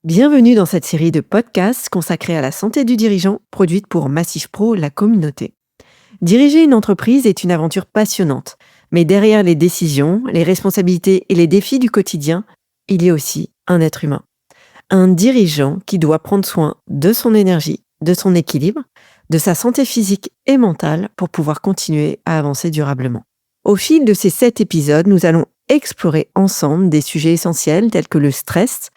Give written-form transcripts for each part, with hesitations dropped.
Bienvenue dans cette série de podcasts consacrée à la santé du dirigeant, produite pour Massif Pro, la communauté. Diriger une entreprise est une aventure passionnante, mais derrière les décisions, les responsabilités et les défis du quotidien, il y a aussi un être humain. Un dirigeant qui doit prendre soin de son énergie, de son équilibre, de sa santé physique et mentale pour pouvoir continuer à avancer durablement. Au fil de ces 7 épisodes, nous allons explorer ensemble des sujets essentiels tels que le stress,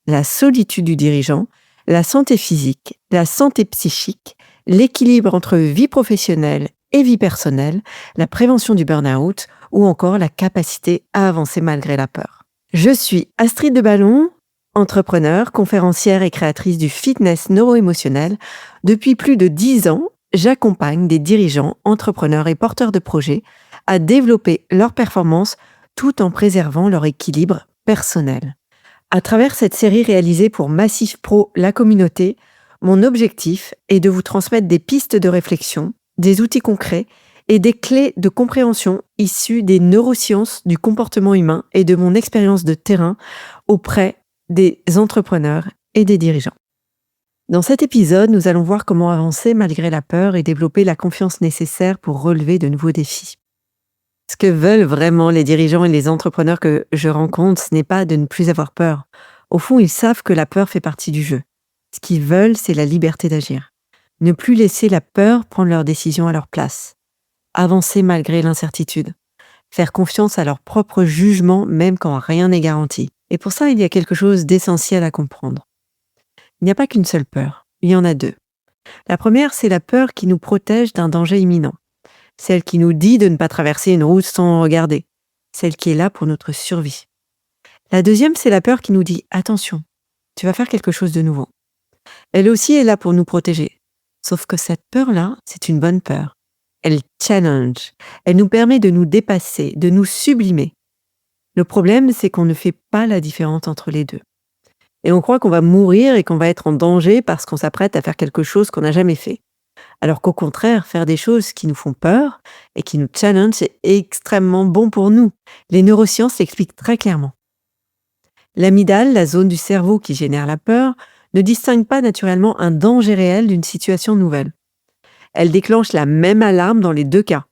la solitude du dirigeant, la santé physique, la santé psychique, l'équilibre entre vie professionnelle et vie personnelle, la prévention du burn-out ou encore la capacité à avancer malgré la peur. Je suis Astrid de Ballon, entrepreneure, conférencière et créatrice du fitness neuro-émotionnel. Depuis plus de 10 ans, j'accompagne des dirigeants, entrepreneurs et porteurs de projets à développer leur performance tout en préservant leur équilibre personnel. À travers cette série réalisée pour Massif Pro, la communauté, mon objectif est de vous transmettre des pistes de réflexion, des outils concrets et des clés de compréhension issues des neurosciences du comportement humain et de mon expérience de terrain auprès des entrepreneurs et des dirigeants. Dans cet épisode, nous allons voir comment avancer malgré la peur et développer la confiance nécessaire pour relever de nouveaux défis. Ce que veulent vraiment les dirigeants et les entrepreneurs que je rencontre, ce n'est pas de ne plus avoir peur. Au fond, ils savent que la peur fait partie du jeu. Ce qu'ils veulent, c'est la liberté d'agir. Ne plus laisser la peur prendre leurs décisions à leur place. Avancer malgré l'incertitude. Faire confiance à leur propre jugement même quand rien n'est garanti. Et pour ça, il y a quelque chose d'essentiel à comprendre. Il n'y a pas qu'une seule peur, il y en a deux. La première, c'est la peur qui nous protège d'un danger imminent. Celle qui nous dit de ne pas traverser une route sans regarder. Celle qui est là pour notre survie. La deuxième, c'est la peur qui nous dit « Attention, tu vas faire quelque chose de nouveau ». Elle aussi est là pour nous protéger. Sauf que cette peur-là, c'est une bonne peur. Elle challenge. Elle nous permet de nous dépasser, de nous sublimer. Le problème, c'est qu'on ne fait pas la différence entre les deux. Et on croit qu'on va mourir et qu'on va être en danger parce qu'on s'apprête à faire quelque chose qu'on n'a jamais fait. Alors qu'au contraire, faire des choses qui nous font peur et qui nous challenge, c'est extrêmement bon pour nous. Les neurosciences l'expliquent très clairement. L'amygdale, la zone du cerveau qui génère la peur, ne distingue pas naturellement un danger réel d'une situation nouvelle. Elle déclenche la même alarme dans les deux cas.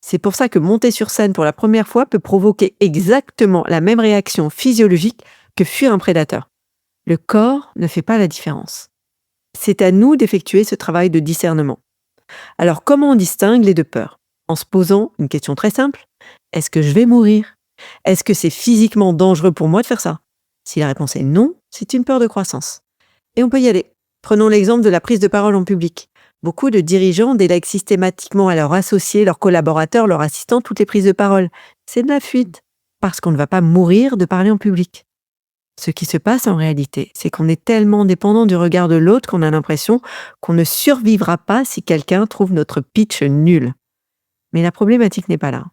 C'est pour ça que monter sur scène pour la première fois peut provoquer exactement la même réaction physiologique que fuir un prédateur. Le corps ne fait pas la différence. C'est à nous d'effectuer ce travail de discernement. Alors, comment on distingue les deux peurs? En se posant une question très simple. Est-ce que je vais mourir? Est-ce que c'est physiquement dangereux pour moi de faire ça? Si la réponse est non, c'est une peur de croissance. Et on peut y aller. Prenons l'exemple de la prise de parole en public. Beaucoup de dirigeants délèguent systématiquement à leurs associés, leurs collaborateurs, leurs assistants toutes les prises de parole. C'est de la fuite, parce qu'on ne va pas mourir de parler en public. Ce qui se passe en réalité, c'est qu'on est tellement dépendant du regard de l'autre qu'on a l'impression qu'on ne survivra pas si quelqu'un trouve notre pitch nul. Mais la problématique n'est pas là.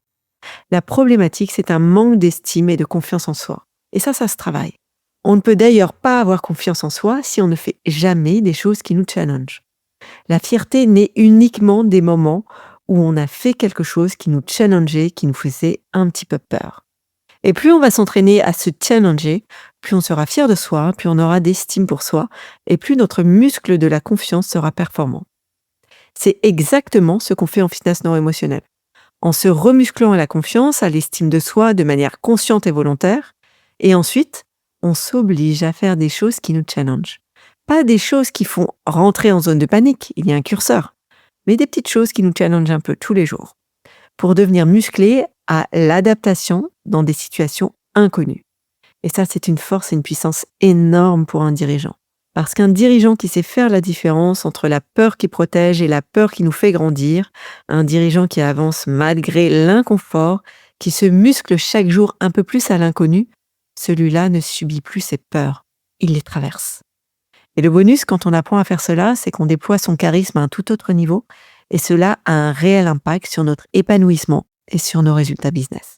La problématique, c'est un manque d'estime et de confiance en soi. Et ça se travaille. On ne peut d'ailleurs pas avoir confiance en soi si on ne fait jamais des choses qui nous challengent. La fierté naît uniquement des moments où on a fait quelque chose qui nous challengeait, qui nous faisait un petit peu peur. Et plus on va s'entraîner à se challenger, plus on sera fier de soi, plus on aura d'estime pour soi, et plus notre muscle de la confiance sera performant. C'est exactement ce qu'on fait en fitness neuro-émotionnel. En se remusclant à la confiance, à l'estime de soi de manière consciente et volontaire, et ensuite, on s'oblige à faire des choses qui nous challengent. Pas des choses qui font rentrer en zone de panique, il y a un curseur, mais des petites choses qui nous challengent un peu tous les jours, pour devenir musclés à l'adaptation dans des situations inconnues. Et ça, c'est une force et une puissance énorme pour un dirigeant. Parce qu'un dirigeant qui sait faire la différence entre la peur qui protège et la peur qui nous fait grandir, un dirigeant qui avance malgré l'inconfort, qui se muscle chaque jour un peu plus à l'inconnu, celui-là ne subit plus ses peurs, il les traverse. Et le bonus, quand on apprend à faire cela, c'est qu'on déploie son charisme à un tout autre niveau, et cela a un réel impact sur notre épanouissement et sur nos résultats business.